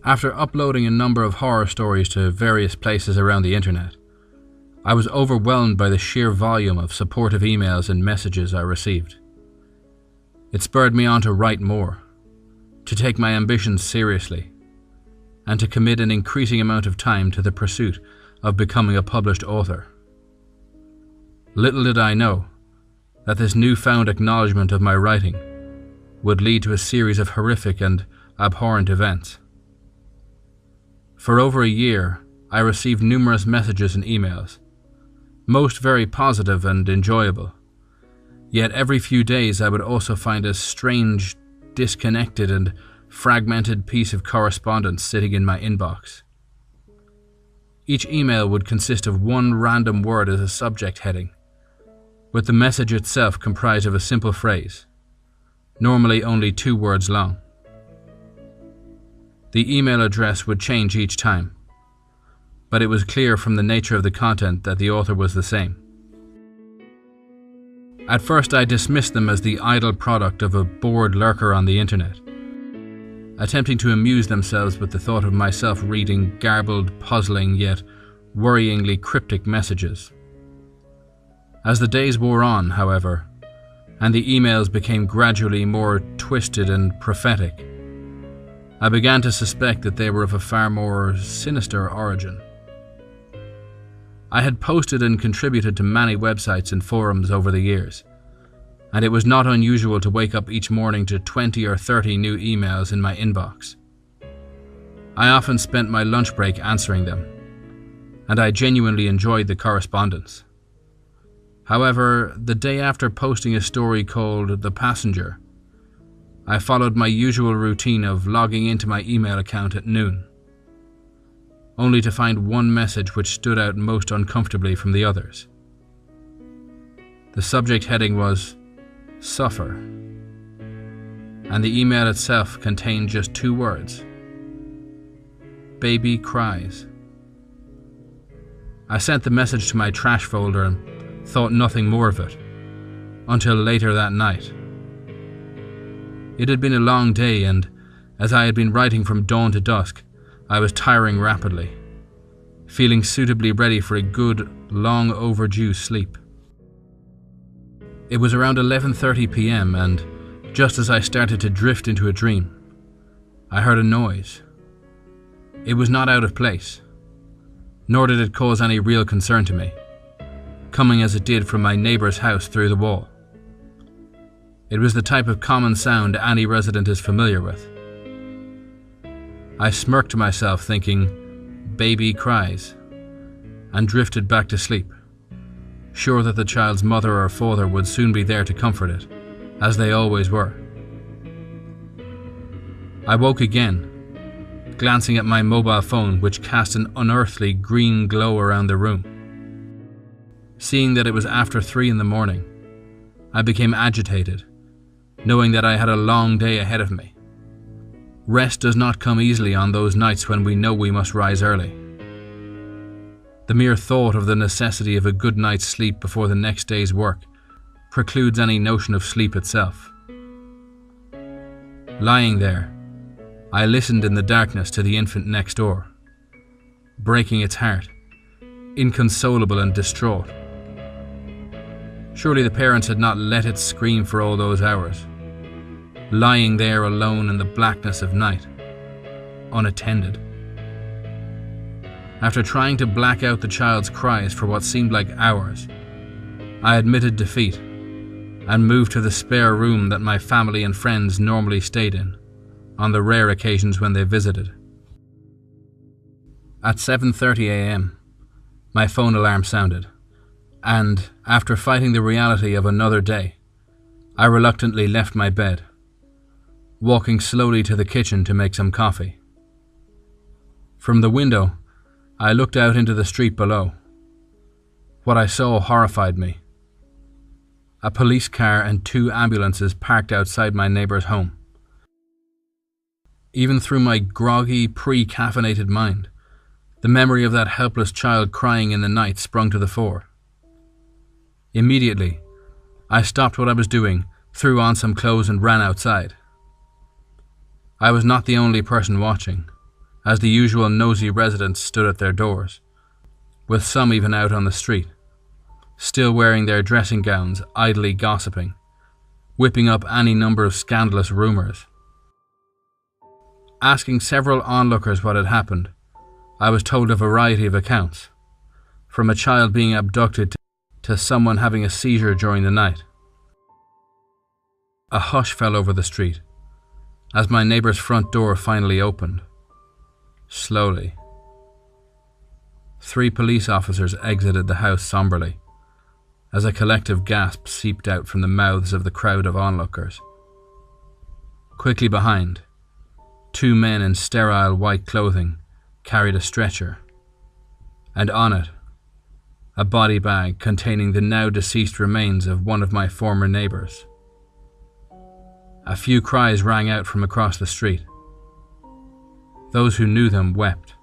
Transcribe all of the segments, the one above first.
After uploading a number of horror stories to various places around the internet, I was overwhelmed by the sheer volume of supportive emails and messages I received. It spurred me on to write more, to take my ambitions seriously, and to commit an increasing amount of time to the pursuit of becoming a published author. Little did I know that this newfound acknowledgement of my writing would lead to a series of horrific and abhorrent events. For over a year, I received numerous messages and emails, most very positive and enjoyable. Yet every few days I would also find a strange, disconnected and fragmented piece of correspondence sitting in my inbox. Each email would consist of one random word as a subject heading, with the message itself comprised of a simple phrase, normally only 2 words long. The email address would change each time, but it was clear from the nature of the content that the author was the same. At first I dismissed them as the idle product of a bored lurker on the internet, attempting to amuse themselves with the thought of myself reading garbled, puzzling yet worryingly cryptic messages. As the days wore on, however, and the emails became gradually more twisted and prophetic, I began to suspect that they were of a far more sinister origin. I had posted and contributed to many websites and forums over the years, and it was not unusual to wake up each morning to 20 or 30 new emails in my inbox. I often spent my lunch break answering them, and I genuinely enjoyed the correspondence. However, the day after posting a story called "The Passenger," I followed my usual routine of logging into my email account at noon, only to find one message which stood out most uncomfortably from the others. The subject heading was "Suffer," and the email itself contained just 2 words: "Baby cries." I sent the message to my trash folder and thought nothing more of it, until later that night. It had been a long day, and as I had been writing from dawn to dusk, I was tiring rapidly, feeling suitably ready for a good, long overdue sleep. It was around 11:30 p.m. and just as I started to drift into a dream, I heard a noise. It was not out of place, nor did it cause any real concern to me, coming as it did from my neighbour's house through the wall. It was the type of common sound any resident is familiar with. I smirked to myself thinking, "Baby cries," and drifted back to sleep, sure that the child's mother or father would soon be there to comfort it, as they always were. I woke again, glancing at my mobile phone, which cast an unearthly green glow around the room. Seeing that it was after 3 in the morning, I became agitated, knowing that I had a long day ahead of me. Rest does not come easily on those nights when we know we must rise early. The mere thought of the necessity of a good night's sleep before the next day's work precludes any notion of sleep itself. Lying there, I listened in the darkness to the infant next door, breaking its heart, inconsolable and distraught. Surely the parents had not let it scream for all those hours, lying there alone in the blackness of night, unattended. After trying to black out the child's cries for what seemed like hours, I admitted defeat and moved to the spare room that my family and friends normally stayed in, on the rare occasions when they visited. At 7:30 a.m., my phone alarm sounded, and, after fighting the reality of another day, I reluctantly left my bed, walking slowly to the kitchen to make some coffee. From the window, I looked out into the street below. What I saw horrified me. A police car and 2 ambulances parked outside my neighbour's home. Even through my groggy, pre-caffeinated mind, the memory of that helpless child crying in the night sprung to the fore. Immediately, I stopped what I was doing, threw on some clothes and ran outside. I was not the only person watching, as the usual nosy residents stood at their doors, with some even out on the street, still wearing their dressing gowns, idly gossiping, whipping up any number of scandalous rumours. Asking several onlookers what had happened, I was told a variety of accounts, from a child being abducted to someone having a seizure during the night. A hush fell over the street as my neighbour's front door finally opened. Slowly. 3 police officers exited the house somberly, as a collective gasp seeped out from the mouths of the crowd of onlookers. Quickly behind, 2 men in sterile white clothing carried a stretcher, and on it, a body bag containing the now deceased remains of one of my former neighbours. A few cries rang out from across the street. Those who knew them wept,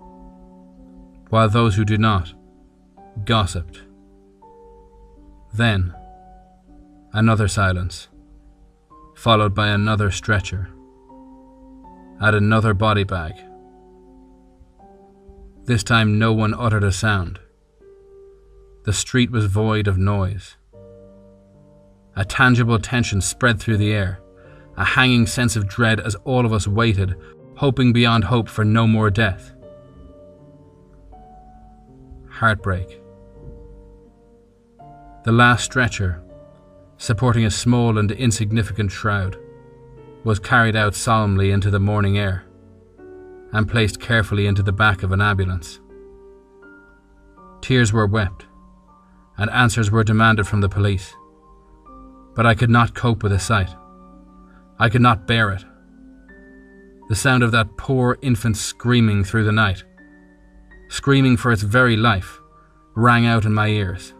while those who did not gossiped. Then, another silence, followed by another stretcher, and another body bag. This time no one uttered a sound. The street was void of noise. A tangible tension spread through the air, a hanging sense of dread as all of us waited, hoping beyond hope for no more death. Heartbreak. The last stretcher, supporting a small and insignificant shroud, was carried out solemnly into the morning air and placed carefully into the back of an ambulance. Tears were wept, and answers were demanded from the police, but I could not cope with the sight. I could not bear it. The sound of that poor infant screaming through the night, screaming for its very life, rang out in my ears.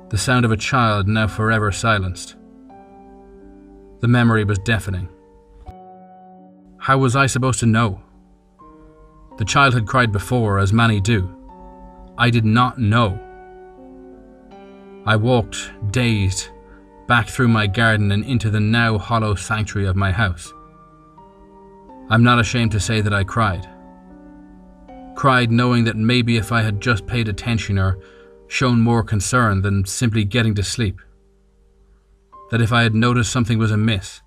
The sound of a child now forever silenced. The memory was deafening. How was I supposed to know? The child had cried before, as many do. I did not know. I walked, dazed, back through my garden and into the now hollow sanctuary of my house. I'm not ashamed to say that I cried. Cried knowing that maybe if I had just paid attention or shown more concern than simply getting to sleep, that if I had noticed something was amiss,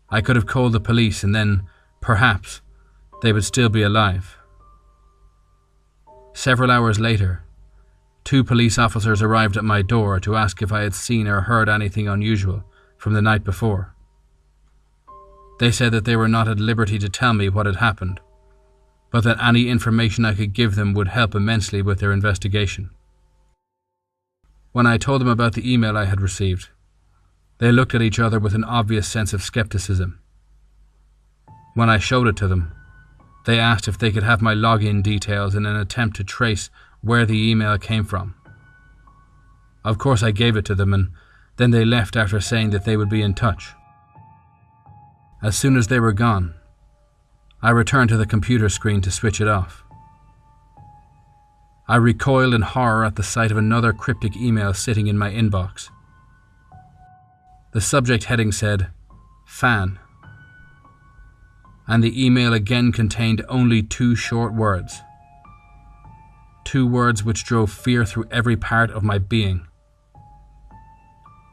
I could have called the police and then, perhaps, they would still be alive. Several hours later, 2 police officers arrived at my door to ask if I had seen or heard anything unusual from the night before. They said that they were not at liberty to tell me what had happened, but that any information I could give them would help immensely with their investigation. When I told them about the email I had received, they looked at each other with an obvious sense of skepticism. When I showed it to them, they asked if they could have my login details in an attempt to trace where the email came from. Of course I gave it to them, and then they left after saying that they would be in touch. As soon as they were gone, I returned to the computer screen to switch it off. I recoiled in horror at the sight of another cryptic email sitting in my inbox. The subject heading said, "Fan," and the email again contained only 2 short words. 2 words which drove fear through every part of my being.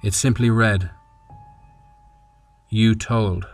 It simply read, "You told."